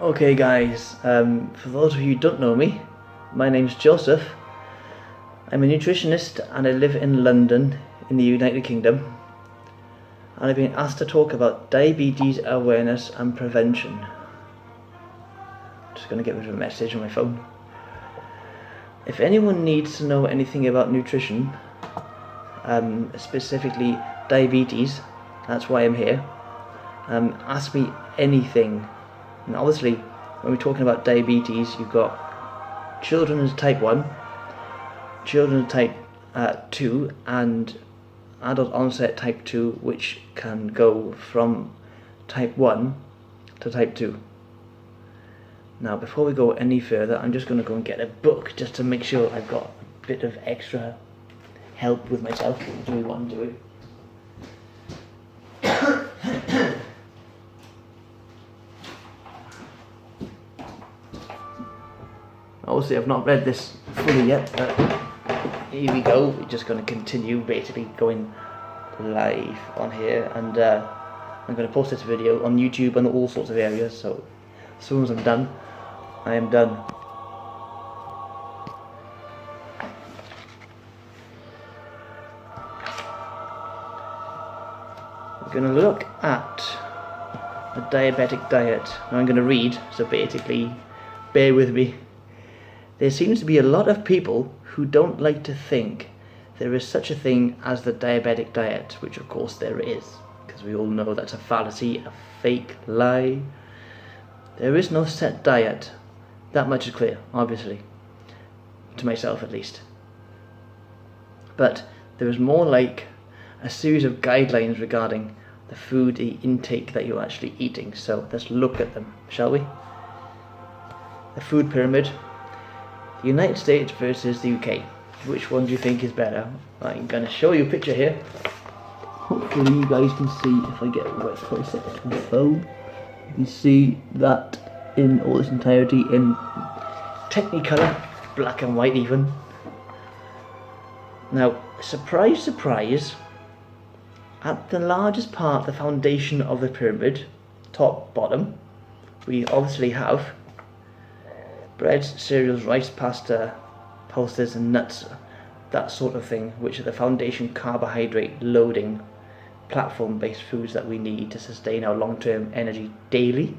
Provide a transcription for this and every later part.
Okay guys, for those of you who don't know me, my name's Joseph. I'm a nutritionist and I live in London in the United Kingdom, and I've been asked to talk about diabetes awareness and prevention. I'm just going to get rid of a message on my phone. If anyone needs to know anything about nutrition, specifically diabetes, that's why I'm here, ask me anything. And obviously, when we're talking about diabetes, you've got children as type 1, children as type 2, and adult onset type 2, which can go from type 1 to type 2. Now, before we go any further, I'm just going to go and get a book just to make sure I've got a bit of extra help with myself. Do we want to do it? Obviously, I've not read this fully yet, but here we go. We're just going to continue basically going live on here, and I'm going to post this video on YouTube and all sorts of areas. So as soon as I'm done, I am done. We're going to look at a diabetic diet. Now I'm going to read, so basically, bear with me. There seems to be a lot of people who don't like to think there is such a thing as the diabetic diet, which of course there is, because we all know that's a fallacy, a fake lie. There is no set diet. That much is clear, obviously, to myself at least. But there is more like a series of guidelines regarding the food intake that you're actually eating. So let's look at them, shall we? The food pyramid. The United States versus the UK. Which one do you think is better? I'm going to show you a picture here. Hopefully you guys can see if I get it right before I set it to my phone. You can see that in all its entirety in Technicolor, black and white even. Now, surprise, surprise, at the largest part, the foundation of the pyramid, top, bottom, we obviously have breads, cereals, rice, pasta, pulses and nuts, that sort of thing, which are the foundation carbohydrate loading platform based foods that we need to sustain our long-term energy daily.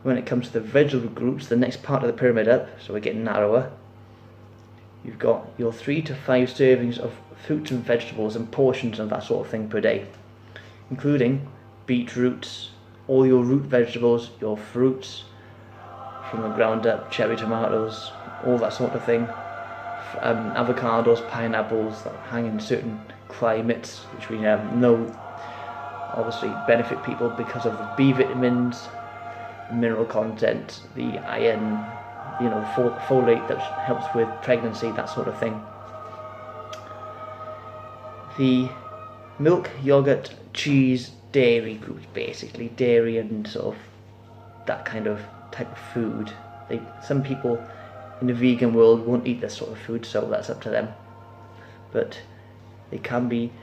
When it comes to the vegetable groups, the next part of the pyramid up, so we're getting narrower, you've got your 3 to 5 servings of fruits and vegetables and portions of that sort of thing per day, including beetroots, all your root vegetables, your fruits from the ground up, cherry tomatoes, all that sort of thing, avocados, pineapples that hang in certain climates, which we know obviously benefit people because of the B vitamins, mineral content, the iron, folate that helps with pregnancy, that sort of thing. The milk, yogurt, cheese, dairy groups, basically dairy and sort of that kind of type of food. Some people in the vegan world won't eat this sort of food, so that's up to them. But they can be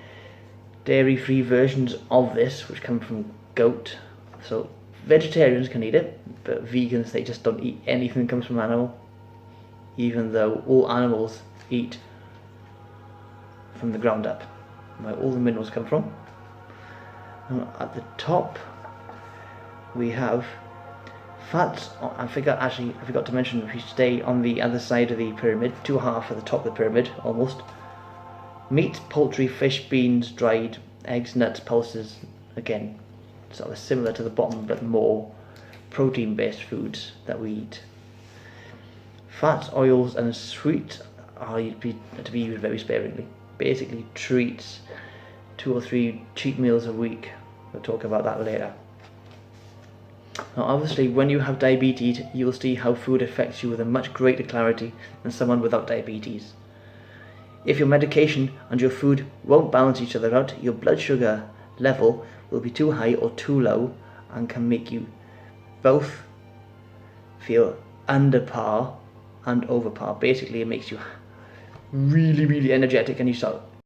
dairy-free versions of this, which come from goat. So vegetarians can eat it, but vegans, they just don't eat anything that comes from animal, even though all animals eat from the ground up, where all the minerals come from. And at the top we have fats. I forgot to mention, if you stay on the other side of the pyramid, to half at the top of the pyramid almost, meat, poultry, fish, beans, dried eggs, nuts, pulses, again sort of similar to the bottom but more protein based foods that we eat. Fats, oils and sweets are to be used very sparingly. Basically treats, 2 or 3 cheat meals a week. We'll talk about that later. Now obviously when you have diabetes, you'll see how food affects you with a much greater clarity than someone without diabetes. If your medication and your food won't balance each other out, your blood sugar level will be too high or too low and can make you both feel under par and over par. Basically it makes you really, really energetic and you start